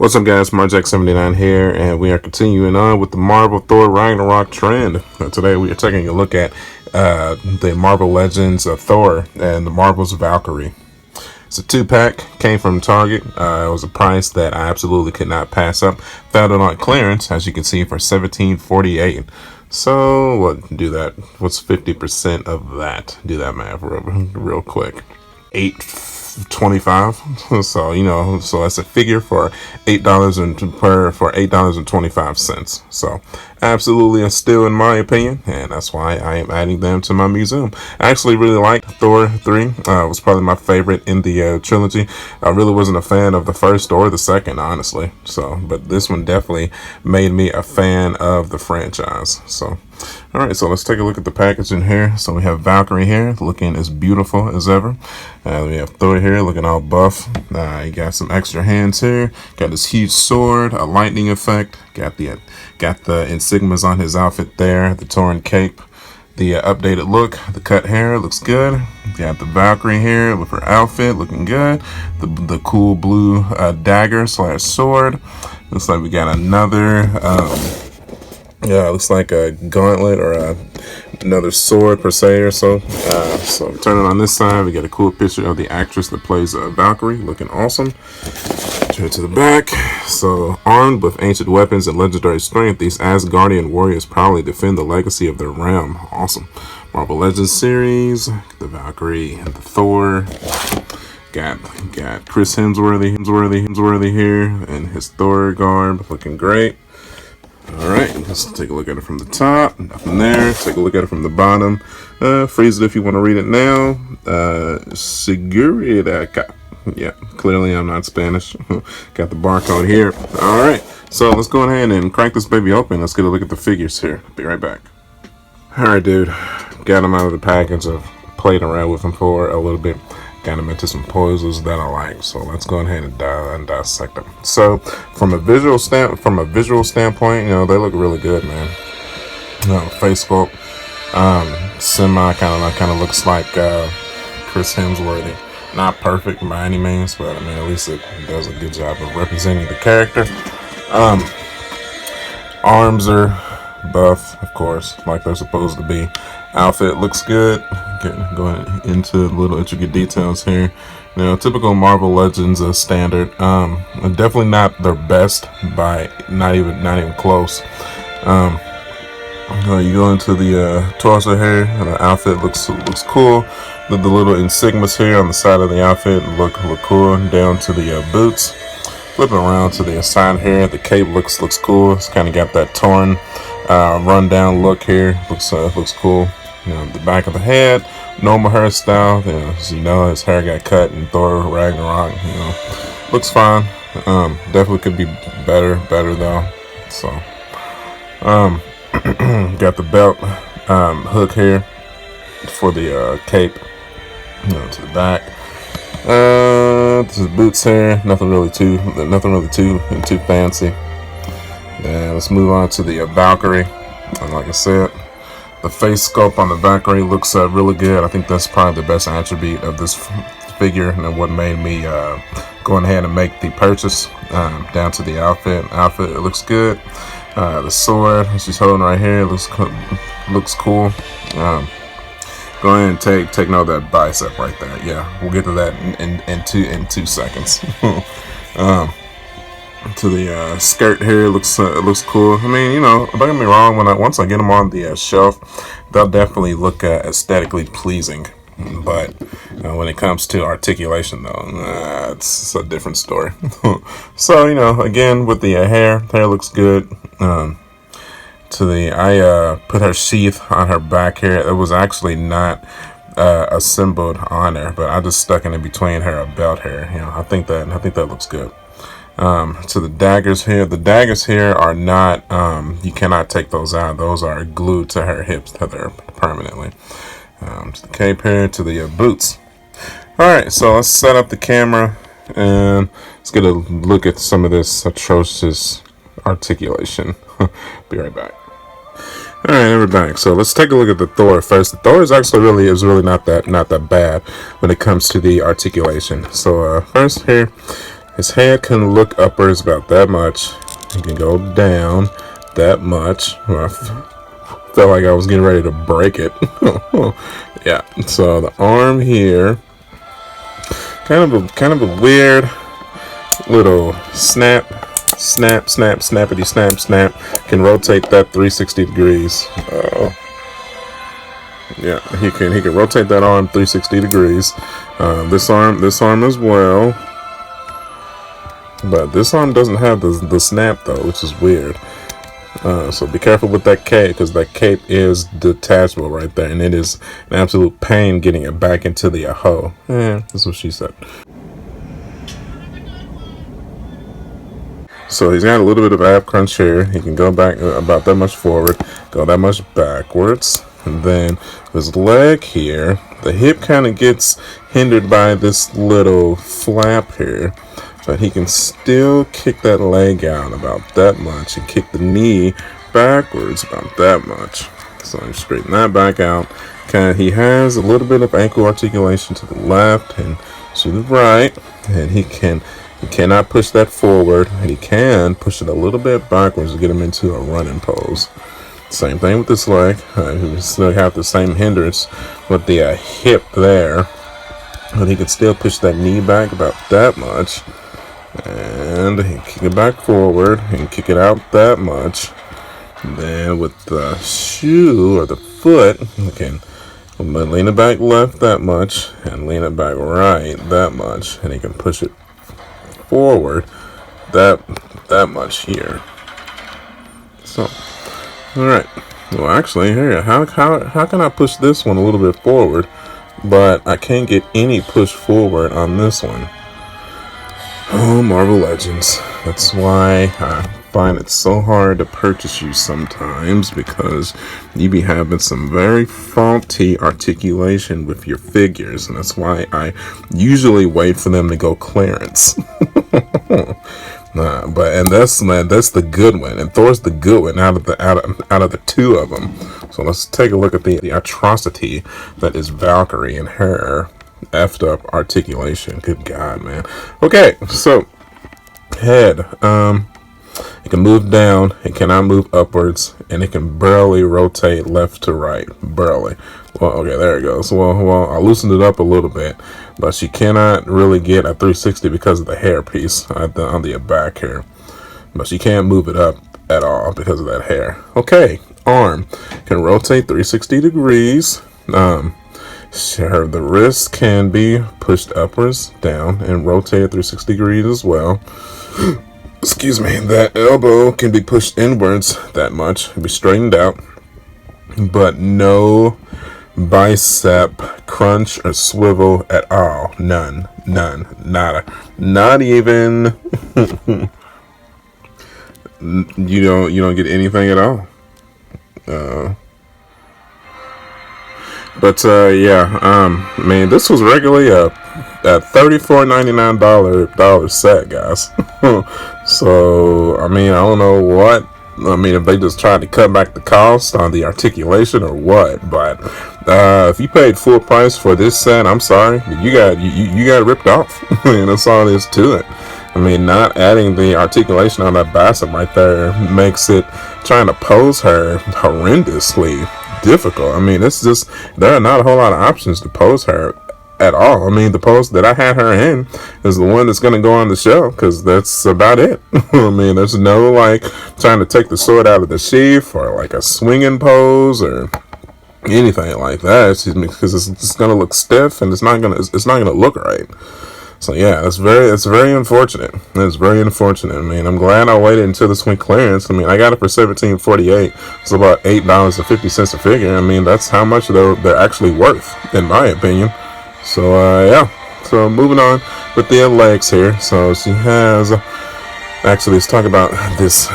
What's up, guys? Marjack79 here, and we are continuing on with the Marvel Thor Ragnarok trend. Today we are taking a look at the Marvel Legends of Thor and the Marvel's Valkyrie. It's a 2-pack, came from Target. It was a price that I absolutely could not pass up. Found it on clearance, as you can see, for $17.48. So, what? Do that. What's 50% of that? Do that math real quick. $8.25. So that's a figure for $8.25. So absolutely a steal in my opinion, and that's why I am adding them to my museum. I actually really liked Thor 3. It was probably my favorite in the trilogy. I really wasn't a fan of the first or the second, honestly. But this one definitely made me a fan of the franchise. So alright, so let's take a look at the packaging here. So we have Valkyrie here, looking as beautiful as ever. We have Thor here, looking all buff. You got some extra hands here. Got this huge sword, a lightning effect. Got the insignias on his outfit there. The torn cape. The updated look. The cut hair looks good. Got the Valkyrie here with her outfit looking good. The cool blue dagger / sword. Looks like we got another. Yeah, it looks like a gauntlet or another sword per se or so. So turn it on this side. We got a cool picture of the actress that plays Valkyrie, looking awesome. Turn to the back. So armed with ancient weapons and legendary strength, these Asgardian warriors proudly defend the legacy of their realm. Awesome. Marvel Legends series, the Valkyrie and the Thor. Got Chris Hemsworthy here in his Thor garb, looking great. Alright, let's take a look at it from the top. Nothing there. Take a look at it from the bottom. Freeze it if you want to read it now. Seguridad. Yeah, clearly I'm not Spanish. Got the barcode here. Alright, so let's go ahead and crank this baby open. Let's get a look at the figures here. Be right back. Alright, dude. Got them out of the package. I've played around with them for a little bit. Got them into some poses that I like, so let's go ahead and dissect them. So, from a visual standpoint, they look really good, man. Face sculpt, semi kind of looks like Chris Hemsworthy. Not perfect by any means, but I mean at least it does a good job of representing the character. Arms are buff, of course, like they're supposed to be. Outfit looks good. Going into little intricate details here. Typical Marvel Legends standard. Definitely not their best by not even close. You go into the torso here. The outfit looks cool. The little insignias here on the side of the outfit look cool. Down to the boots. Flipping around to the side here, the cape looks cool. It's kind of got that torn, rundown look here. Looks cool. The back of the head, normal hairstyle. His hair got cut in Thor Ragnarok. Looks fine. Definitely could be better though. So, got the belt hook here for the cape. To the back. To the boots here. Nothing really too fancy. And let's move on to the Valkyrie. And like I said, the face sculpt on the Valkyrie looks really good. I think that's probably the best attribute of this figure and what made me go ahead and make the purchase. Down to the outfit. It looks good. The sword she's holding right here looks cool. Go ahead and take note of that bicep right there. Yeah, we'll get to that in 2 seconds. To the skirt here looks cool. I mean, don't get me wrong. Once I get them on the shelf, they'll definitely look aesthetically pleasing. But when it comes to articulation, though, it's a different story. So again with the hair looks good. I put her sheath on her back here. It was actually not assembled on her, but I just stuck it in between her belt hair. I think that looks good. To the daggers here. The daggers here are not, you cannot take those out. Those are glued to her hips permanently. To the cape here, to the boots. Alright, so let's set up the camera and let's get a look at some of this atrocious articulation. Be right back. Alright, we're back. So let's take a look at the Thor first. The Thor is really not that bad when it comes to the articulation. So first here, His head can look upwards about that much. He can go down that much. Well, I felt like I was getting ready to break it. Yeah, so the arm here, kind of a weird little snappity snap. Can rotate that 360 degrees. Yeah, he can rotate that arm 360 degrees. This arm as well. But this arm doesn't have the snap though, which is weird. So be careful with that cape, because that cape is detachable right there, and it is an absolute pain getting it back into the hole. That's what she said. So he's got a little bit of ab crunch here. He can go back about that much forward, go that much backwards, and then his leg here, the hip kind of gets hindered by this little flap here. But he can still kick that leg out about that much and kick the knee backwards about that much. So you straighten that back out. He has a little bit of ankle articulation to the left and to the right, and he cannot push that forward, and he can push it a little bit backwards to get him into a running pose. Same thing with this leg. He still have the same hindrance with the hip there, but he can still push that knee back about that much. And he kick it back forward and kick it out that much. And then with the shoe or the foot, he can lean it back left that much and lean it back right that much, and he can push it forward that much here. So, all right. Well, actually, here, how can I push this one a little bit forward, but I can't get any push forward on this one? Oh, Marvel Legends. That's why I find it so hard to purchase you sometimes, because you be having some very faulty articulation with your figures, and that's why I usually wait for them to go clearance. But that's the good one, and Thor's the good one out of the two of them. So let's take a look at the atrocity that is Valkyrie and her effed up articulation. Good God, man. Okay, so head. It can move down, it cannot move upwards, and it can barely rotate left to right. Barely. Well, okay, there it goes. Well, I loosened it up a little bit, but she cannot really get a 360 because of the hair piece on the back here. But she can't move it up at all because of that hair. Okay, arm can rotate 360 degrees. The wrist can be pushed upwards, down, and rotated 360 degrees as well. Excuse me. That elbow can be pushed inwards that much, be straightened out, but no bicep crunch or swivel at all. None, nada, not even. You don't get anything at all. But yeah, man, this was regularly a $34.99 set, guys. So I mean, I don't know what. I mean, if they just tried to cut back the cost on the articulation or what, but if you paid full price for this set, I'm sorry, you got ripped off. And that's all there is to it. I mean, not adding the articulation on that bicep right there makes it trying to pose her horrendously difficult. I mean, it's just, there are not a whole lot of options to pose her at all. I mean, the pose that I had her in is the one that's going to go on the show, because that's about it. I mean, there's no like trying to take the sword out of the sheath or like a swinging pose or anything like that. Excuse me, because it's just going to look stiff and it's not going to look right. So yeah, it's very unfortunate. It's very unfortunate. I mean, I'm glad I waited until this went clearance. I mean, I got it for $17.48. It's about $8.50 a figure. I mean, that's how much they're actually worth, in my opinion. So yeah. So moving on with the legs here. So she has. Actually, let's talk about this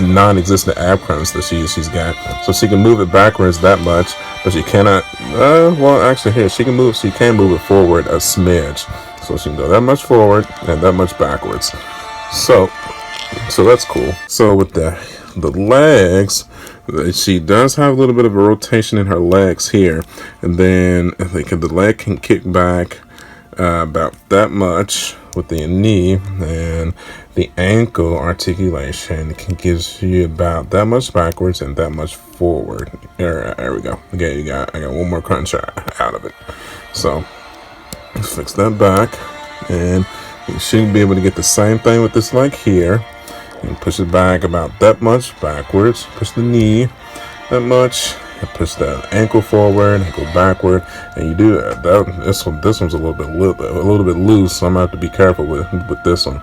non-existent ab crunch that she's got. So she can move it backwards that much, but she cannot. Well, actually, here she can move it forward a smidge. So she can go that much forward and that much backwards. So that's cool. So with the legs, she does have a little bit of a rotation in her legs here, and then the leg can kick back about that much. with the knee and the ankle articulation. It can gives you about that much backwards and that much forward. There we go. Okay, I got one more crunch out of it. So let's fix that back, and you should be able to get the same thing with this leg here. And push it back about that much backwards. Push the knee that much. And push the ankle forward and go backward. And you do that. This one's a little bit loose, so I'm gonna have to be careful with this one.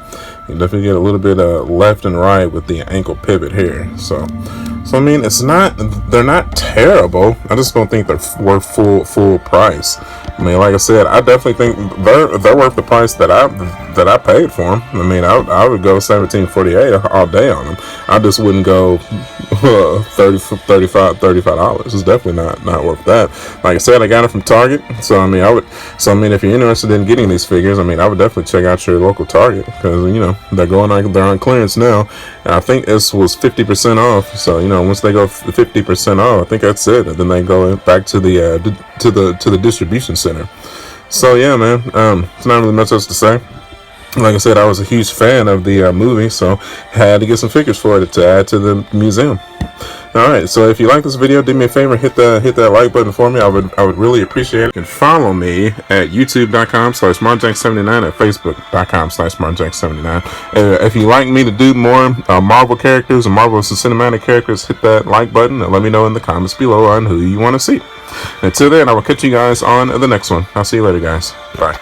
You definitely get a little bit left and right with the ankle pivot here. So I mean, they're not terrible. I just don't think they're worth full price. I mean, like I said, I definitely think they're worth the price that I paid for them. I mean, I would go $17.48 all day on them. I just wouldn't go $35. It's definitely not worth that. Like I said, I got it from Target, so I mean, if you're interested in getting these figures, I mean, I would definitely check out your local Target, because they're on clearance now, and I think this was 50% off. So once they go 50% off, I think that's it, and then they go back to the distribution center. So yeah, man, it's not really much else to say. Like I said, I was a huge fan of the movie, so had to get some figures for it to add to the museum. Alright, so if you like this video, do me a favor, hit that like button for me. I would really appreciate it. You can follow me at youtube.com/marjack79, at facebook.com/marjack79. If you like me to do more Marvel characters and Marvel cinematic characters, hit that like button and let me know in the comments below on who you want to see. Until then, I will catch you guys on the next one. I'll see you later, guys. Bye.